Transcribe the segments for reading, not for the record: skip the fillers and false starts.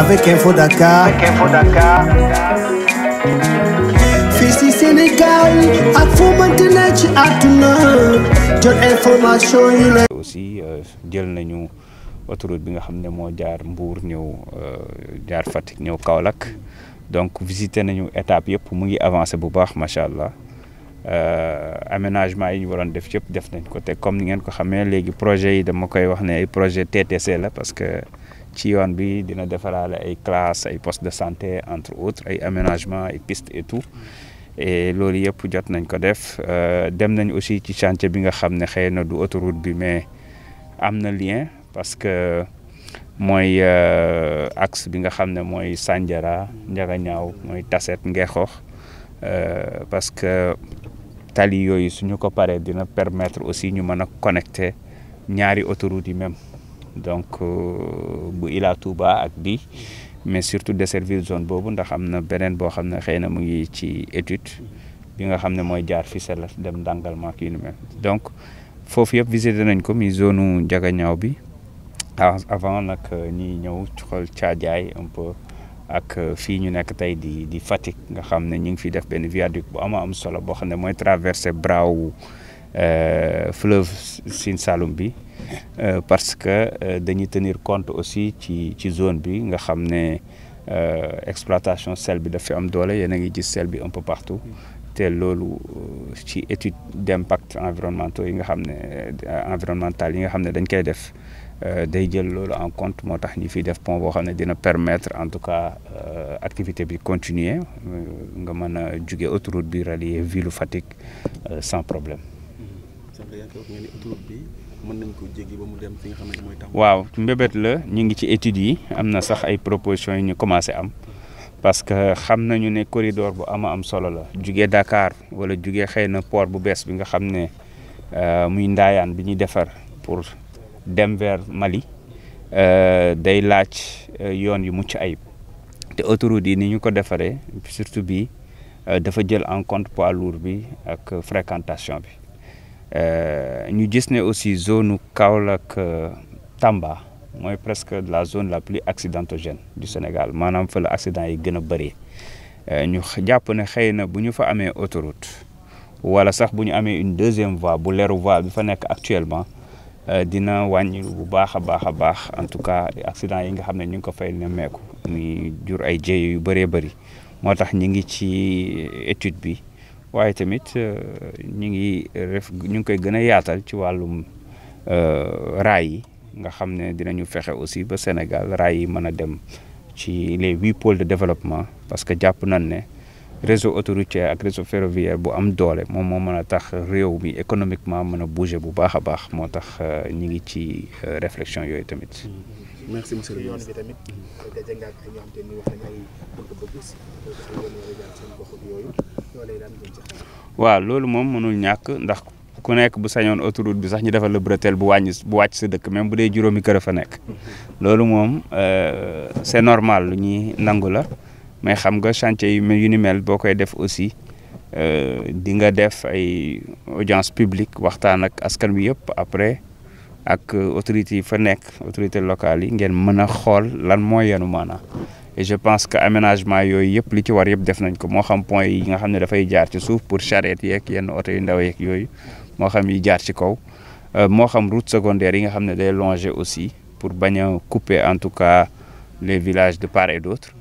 Avec Info Dakar. fii ci Sénégal ak fu mënti ne ci àdduna jot information yu la. aussi jël nañu autoroute bi nga xam ne moo jaar Mbour ñëw jaar Fatick ñëw Kaolack donc visité nañu étape yëpp mu ngi avancé bu baax macha allah aménagement yi ñu waroon def yëpp def nañ ko te comme ni ngeen ko xamee léegi projet yi dama koy wax ne ay projet TTC la parce que ci yoon bi dina defaraale ay classes ay postes de santé entre autres ay aménagements ay pistes et tout et loolu yëpp jot nañ ko def dem nañ aussi ci chantier bi nga xam ne xëy na du autoroute bi mais am na lien parce que mooy axe bi nga xam ne mooy Sandiara Ndiaganiao mooy Tassette Ngexoox parce que tali yooyu suñu ko paree dina permettre aussi ñu mën a connecter ñaari autoroutes yi même donc bu Ila Touba ak bi mais surtout desservir zone boobu ndax am na beneen boo xam ne xëy na mu ngi ci étude bi nga xam ne mooy jaar Fissel dem Ndangalma ak yu ni mel donc foofu yëpp visité nañ ko mi zone u Ndiaganiao bi avant nag ñi ñëw xool Thiadiaye un peu ak fii ñu nekk tey di Fatick nga xam ne ñu ngi fiy def benn viaduc bu am solo boo xam ne mooy traversé braawu fleuve Sine Saloum bi parce que dañuy tenir compte aussi ci zone bi nga xam ne exploitation sel bi dafa am doole yéen a ngi gis sel bi un peu partout te loolu ci étude d'impact environnementaux yi nga xam ne environnemental yi nga xam ne dañ koy def day jël loolu en compte moo tax ñi fiy def pont boo xam ne dina permettre en tout cas activité bi continuer nga mën a jóge autoroute bi rallier ville Fatick sans problème. mën nañ ko jéggi ba mu dem fi nga xam ne mooy tax. waaw mbébét la ñu ngi ci études yi am na sax ay propositions yi ñu commencé am parce que xam nañu ne corridor bu am solo la jugee Dakar wala jugee xëy na port bu bees bi nga xam ne muy Ndayane bi ñuy defar pour dem vers Mali day laaj yoon yu mucc ayib te autoroute yi ni ñu ko defaree surtout bi dafa jël en compte poids lourd bi ak fréquentation bi. ñu gis ne aussi zone Kaolack Tamba mooy presque la zone la plus accidentogène du Sénégal maanaam fa la accident yi gën a bëree ñu jàpp ne xëy na bu ñu fa amee autoroute wala sax bu ñu amee une deuxième voie bu leeru voie bi fa nekk actuellement dina wàññi bu baax a baax en tout cas accident yi nga xam ne ñu ngi ko fay nemmeeku muy jur ay jéey yu bëree bëri moo tax ñu ngi ci étude bi. waaye tamit ñu ngi koy gën a yaatal ci wàllum raay yi nga xam ne dinañu fexe aussi ba Sénégal raay yi mën a dem ci les 8 pôles de développement parce que jàpp nañ ne réseau autoroutier ak réseau ferroviaire bu am doole moom moo mën a tax réew mi économiquement mën a bouger bu baax a baax moo tax ñu ngi ci réflexion yooyu tamit. merci monsieur le ministre. waaw loolu moom mënul ñàkk ndax ku nekk bu sañoon autoroute bi sax ñu defal la bretelle bu wàcc sa dëkk même bu dee juróomi kër fa nekk loolu moom c'est normal lu ñuy nangu la mais xam nga chantier yu ni mel boo koy def aussi di nga def ay audience publique waxtaan ak askan wi yëpp après ak autorités yi fa nekk autorités locales yi ngeen mën a xool lan moo yenu maanaam et je pense que aménagement yooyu yëpp li ci war yëpp def nañ ko moo xam point yi nga xam ne dafay jaar ci suuf pour charrette yeeg yenn oto yu ndaw yeeg yooyu moo xam yi jaar ci kaw moo xam route secondaire yi nga xam ne day longer aussi pour bañ a couper en tout cas les villages de part et d'autre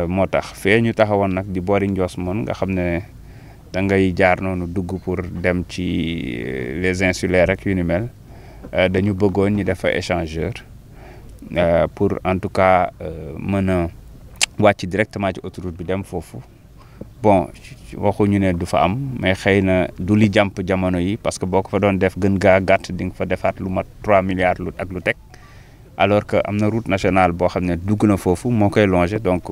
moo tax fee ñu taxawoon nag di boori Ndiosmone nga xam ne da ngay jaar noonu dugg pour dem ci les insulaires rek yu ni mel dañu bëggoon ñu def fa échangeur pour en tout cas mën a wàcc directement ci autoroute bi dem foofu bon waxuñu ne du fa am mais xëy na du li jàmp jamono yi parce que boo ko fa doon def gën gaa gàtt di nga fa defaat lu mat 3 milliards ak lu teg alors que am na route nationale boo xam ne dugg na foofu moo koy longer donc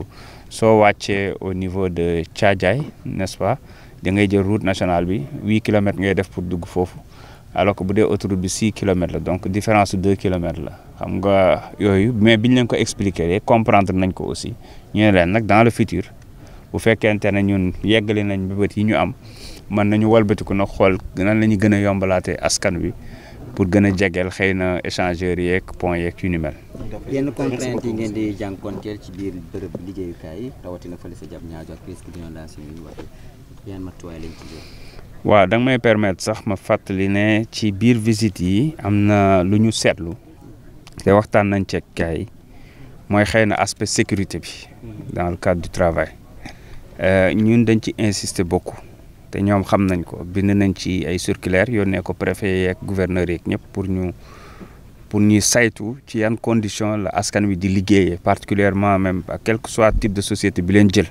soo wàccee au niveau de Thiadiaye n'est-ce pas da ngay jël route nationale bi 8 kilomètres ngay def pour dugg foofu alors que bu dee autoroute bi 6 kilomètres la donc différence 2 kilomètres la xam nga yooyu mais biñ leen ko expliquer comprendre nañ ko aussi ñu ne leen nag dans le futur bu fekkente ne ñun yeggale nañ mbébét yi ñu am mën nañu walbatiku na xool nan la ñu gën a yombalaatee askan wi pour gën a jegeel xëy na échangeurs yeeg point yeeg yu ni mel. yenn contraintes yi ngeen di jànkuwanteel ci biir bërëb liggéeyukaay yi rawatina fële sa Diamniadio ak risque d'inondation yi ñu waxee yan matuwaay lañ ci jël. waaw da nga may permettre sax ma fàttali ne ci biir visite yi am na lu ñu seetlu te waxtaan nañ ci kaay mooy xëy na aspect sécurité bi dans le cadre du travail ñun dañ ci insister beaucoup te ñoom xam nañ ko bind nañ ci ay circulaires yónnee ko préfet yeeg gouverneur yeeg ñëpp pour ñuy saytu ci yan conditions la askan wi di liggéeyee particulièrement même à quel que soit type de société bi leen jël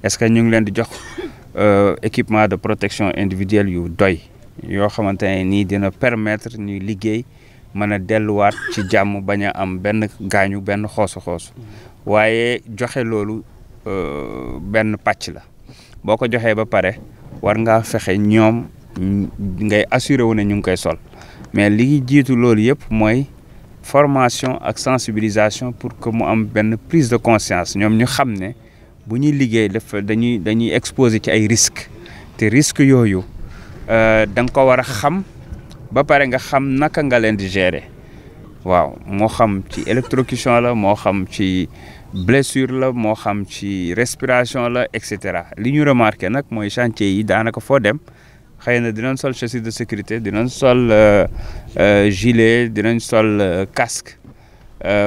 est-ce que ñu ngi leen di jox équipement de protection individuelle yu doy yoo xamante ne nii dina permettre ñuy liggéey mën a delluwaat ci jàmm bañ a am benn gaañu benn xoosu waaye joxe loolu benn pàcc la boo ko joxee ba pare war ngaa fexe ñoom ngay assuré wu ne ñu ngi koy sol mais li jiitu loolu yëpp mooy formation ak sensibilisation pour que mu am benn prise de conscience ñoom ñu xam ne bu ñuy liggéey dañuy exposé ci ay risques te risques yooyu da nga ko war a xam ba pare nga xam naka nga leen di gérer waaw moo xam ci électrocution la moo xam ci blessure la moo xam ci respiration la et cetera li ñu remarqué nag mooy chantier yi daanaka foo dem xëy na dinañ sol chaussure de sécurité dinañ sol gilet dinañ sol casque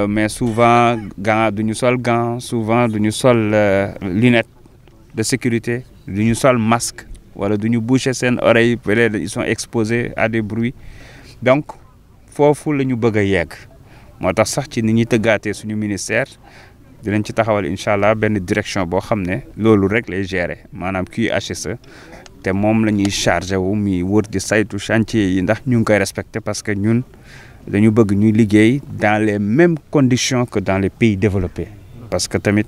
mais souvent duñu sol gant souvent duñu sol lunette de sécurité duñu sol masque wala duñu boucher seen oreille peut-être ils sont exposés à des bruits donc foofu la ñu bëgg a yegg moo tax sax ci ni ñuy tëggaatee suñu ministère dinañ ci taxawal incha allah benn direction boo xam ne loolu rek lay gérer maanaam QHSE te moom la ñuy chargé wu mi wër di saytu chantier yi ndax ñu ngi koy respecté parce que ñun dañu bëgg ñuy liggéey dans les mêmes conditions que dans les pays développés parce que tamit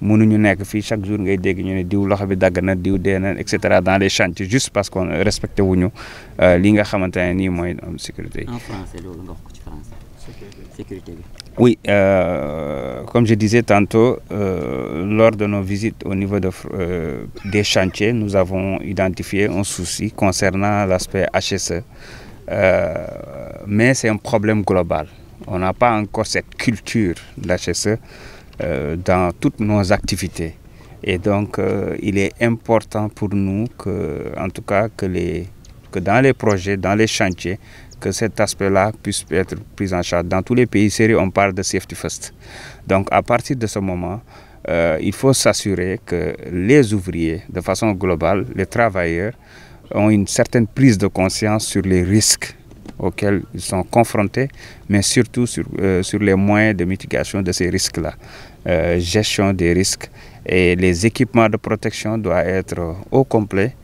mënuñu nekk fii chaque jour ngay dégg ñu ne diw loxo bi dagg na diw dee na et cetera dans les chantiers juste parce qu'on respecté wuñu li nga xamante ne nii mooy sécurité yi. En français loolu nga wax ko ci français. Sécurité bi. Oui, comme je disais tantôt, lors de nos visites au niveau des chantiers, nous avons identifié un souci concernant l'aspect HSE. Mais c'est un problème global. On n'a pas encore cette culture de l'HSE dans toutes nos activités. Et donc, il est important pour nous en tout cas, que dans les projets, dans les chantiers, que cet aspect-là puisse être pris en charge. Dans tous les pays sérieux, on parle de safety first. Donc, à partir de ce moment, il faut s'assurer que les ouvriers, de façon globale, les travailleurs, ont une certaine prise de conscience sur les risques auxquels ils sont confrontés, mais surtout sur les moyens de mitigation de ces risques-là. Gestion des risques et les équipements de protection doivent être au complet,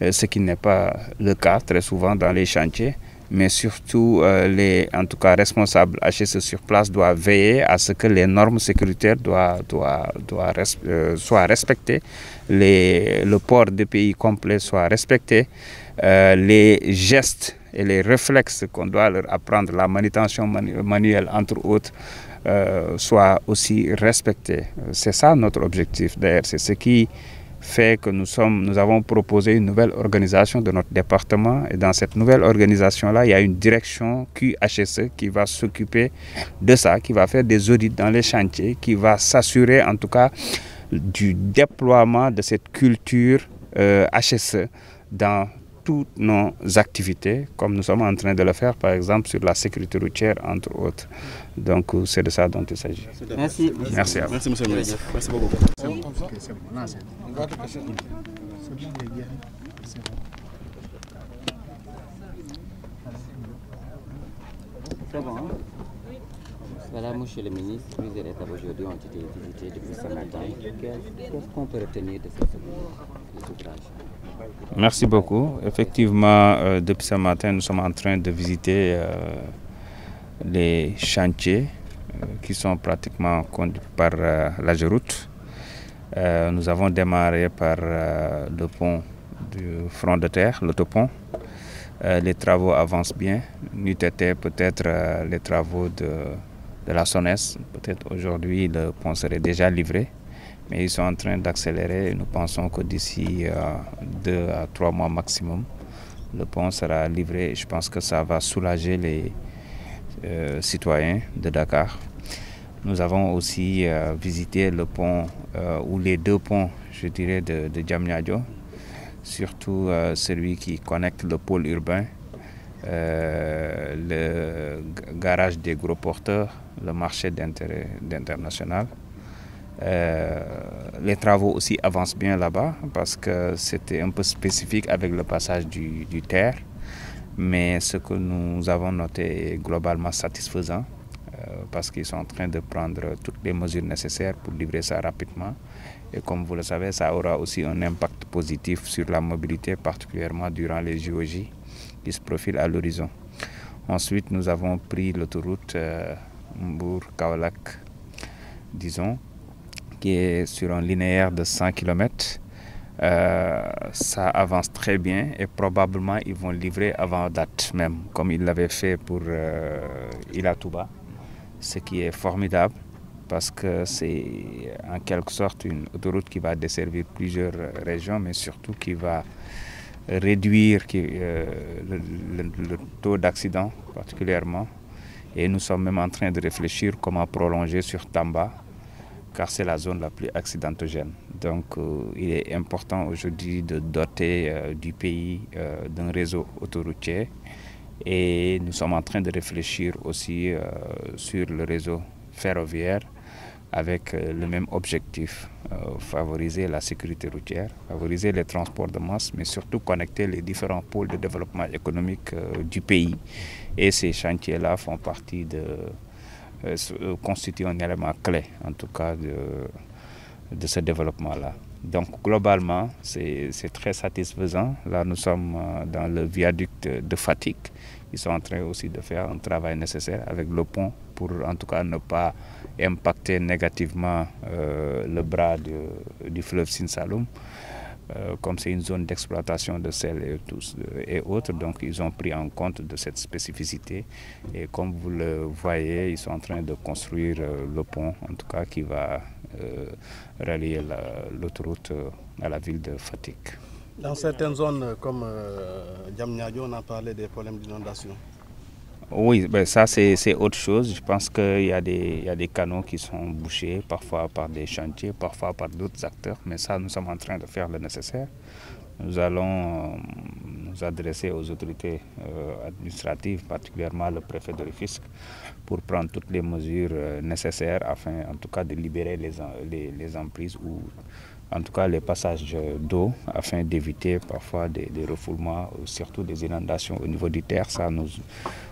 ce qui n'est pas le cas très souvent dans les chantiers. Mais surtout, en tout cas, responsables HSE sur place doivent veiller à ce que les normes sécuritaires soient respectées, le port de pays complet soit respecté, les gestes et les réflexes qu'on doit leur apprendre, la manutention manuelle entre autres, soient aussi respectés. C'est ça notre objectif d'ailleurs, c'est ce qui fait que nous avons proposé une nouvelle organisation de notre département et dans cette nouvelle organisation-là, il y a une direction QHSE qui va s'occuper de ça, qui va faire des audits dans les chantiers, qui va s'assurer en tout cas du déploiement de cette culture HSE dans toutes nos activités, comme nous sommes en train de le faire, par exemple, sur la sécurité routière, entre autres. Donc, c'est de ça dont il s'agit. Merci. Merci à vous. Merci, monsieur le ministre. Merci beaucoup. C'est bon, hein? Voilà, monsieur le ministre, plusieurs étapes aujourd'hui ont été visitées depuis ce matin. Qu'est-ce qu'on peut retenir de ces ouvrages? Merci beaucoup. Effectivement, depuis ce matin, nous sommes en train de visiter les chantiers qui sont pratiquement conduits par l'AGEROUTE. Nous avons démarré par le pont du front de terre, l'autopont. Les travaux avancent bien. N'eût été peut-être les travaux de la SONES. Peut-être aujourd'hui, le pont serait déjà livré. Mais ils sont en train d'accélérer. Nous pensons que d'ici 2 à 3 mois maximum, Le pont sera livré et je pense que ça va soulager les citoyens de Dakar. Nous avons aussi visité le pont ou les deux ponts, je dirais, de Diamniadio, surtout celui qui connecte le pôle urbain, le garage des gros porteurs, le marché d'intérêt international. Les travaux aussi avancent bien là-bas parce que c'était un peu spécifique avec le passage du terre, mais ce que nous avons noté est globalement satisfaisant parce qu'ils sont en train de prendre toutes les mesures nécessaires pour livrer ça rapidement. Et comme vous le savez, ça aura aussi un impact positif sur la mobilité, particulièrement durant les JOJ qui se profilent à l'horizon. Ensuite, nous avons pris l'autoroute Mbour-Kaolack, disons, qui est sur un linéaire de 100 km. Ça avance très bien et probablement ils vont livrer avant date même, comme ils l'avaient fait pour Ila Touba, ce qui est formidable parce que c'est en quelque sorte une autoroute qui va desservir plusieurs régions, mais surtout qui va réduire le taux d'accident particulièrement. Et nous sommes même en train de réfléchir comment prolonger sur Tamba, car c'est la zone la plus accidentogène. Donc il est important aujourd'hui de doter du pays d'un réseau autoroutier et nous sommes en train de réfléchir aussi sur le réseau ferroviaire avec le même objectif, favoriser la sécurité routière, favoriser les transports de masse, mais surtout connecter les différents pôles de développement économique du pays. Et ces chantiers-là font partie constituent un élément clé, en tout cas, de ce développement-là. Donc, globalement, c'est très satisfaisant. Là, nous sommes dans le viaduc de Fatick. Ils sont en train aussi de faire un travail nécessaire avec le pont pour, en tout cas, ne pas impacter négativement le bras du fleuve Sine Saloum. Comme c'est une zone d'exploitation de sel et autres, donc ils ont pris en compte de cette spécificité. Et comme vous le voyez, ils sont en train de construire le pont, en tout cas, qui va relier l'autoroute à la ville de Fatick. Dans certaines zones comme Diamniadio, on a parlé des problèmes d'inondation. Oui, ben ça c'est autre chose. Je pense qu'il y a des canaux qui sont bouchés, parfois par des chantiers, parfois par d'autres acteurs. Mais ça, nous sommes en train de faire le nécessaire. Nous allons nous adresser aux autorités administratives, particulièrement le préfet de Rufisque, pour prendre toutes les mesures nécessaires afin, en tout cas, de libérer les emprises ou en tout cas les passages d'eau afin d'éviter parfois des refoulements, surtout des inondations au niveau du terre. Ça,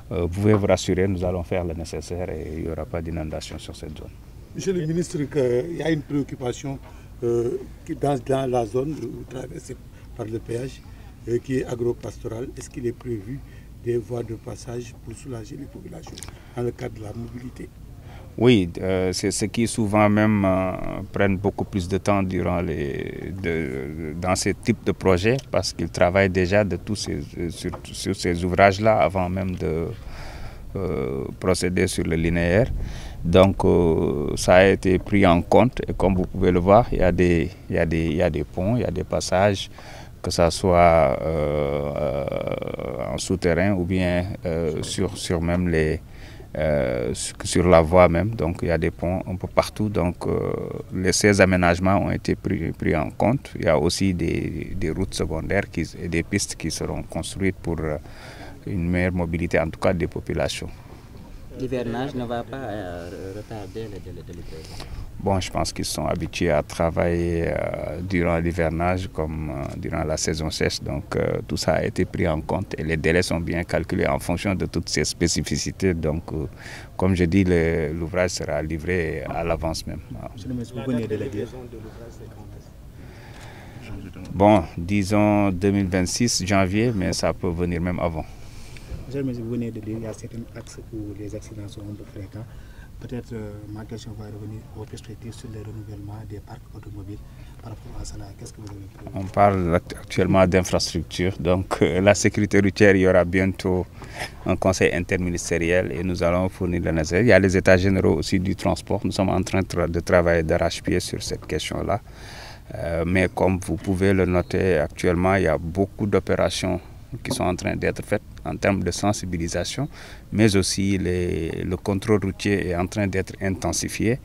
vous pouvez vous rassurer, nous allons faire le nécessaire et il n'y aura pas d'inondation sur cette zone. Monsieur le ministre, il y a une préoccupation dans la zone traversée par le péage qui est agro-pastorale. Est-ce qu'il est prévu des voies de passage pour soulager les populations dans le cadre de la mobilité? Oui, c'est ce qui souvent même prennent beaucoup plus de temps dans ce type de projet parce qu'ils travaillent déjà sur ces ouvrages-là avant même de procéder sur le linéaire. Donc ça a été pris en compte et comme vous pouvez le voir, il y a des ponts, il y a des passages, que ce soit en souterrain ou bien sur même sur la voie même, donc il y a des ponts un peu partout, donc ces aménagements ont été pris en compte. Il y a aussi des routes secondaires et des pistes qui seront construites pour une meilleure mobilité, en tout cas des populations. L'hivernage ne va pas retarder le délai de livraison? Bon, je pense qu'ils sont habitués à travailler durant l'hivernage comme durant la saison sèche. Donc tout ça a été pris en compte et les délais sont bien calculés en fonction de toutes ces spécificités. Donc comme je dis, l'ouvrage sera livré à l'avance même. Monsieur le ministre, vous venez de le dire. Bon, disons 2026, janvier, mais ça peut venir même avant. Monsieur le ministre, vous venez de dire qu'il y a certains axes où les accidents sont un peu fréquents. Peut-être ma question va revenir aux perspectives sur le renouvellement des parcs automobiles par rapport à cela. Qu'est-ce que vous avez prévu? On parle actuellement d'infrastructures. Donc la sécurité routière, il y aura bientôt un conseil interministériel et nous allons fournir le nécessaire. Il y a les états généraux aussi du transport. Nous sommes en train de travailler d'arrache-pied sur cette question-là. Mais comme vous pouvez le noter actuellement, il y a beaucoup d'opérations qui sont en train d'être faites en termes de sensibilisation, mais aussi le contrôle routier est en train d'être intensifié.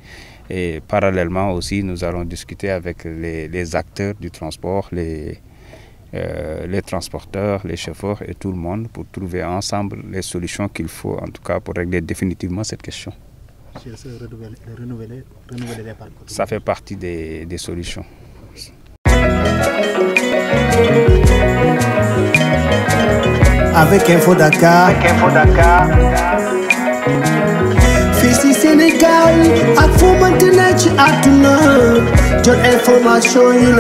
Et parallèlement aussi, nous allons discuter avec les acteurs du transport, les transporteurs, les chauffeurs et tout le monde pour trouver ensemble les solutions qu'il faut, en tout cas pour régler définitivement cette question. Renouveler les parcs. Ça fait partie des solutions. Avec Info Dakar. Fii ci Sénégal ak fu mënti ne ci àdduna jot information yu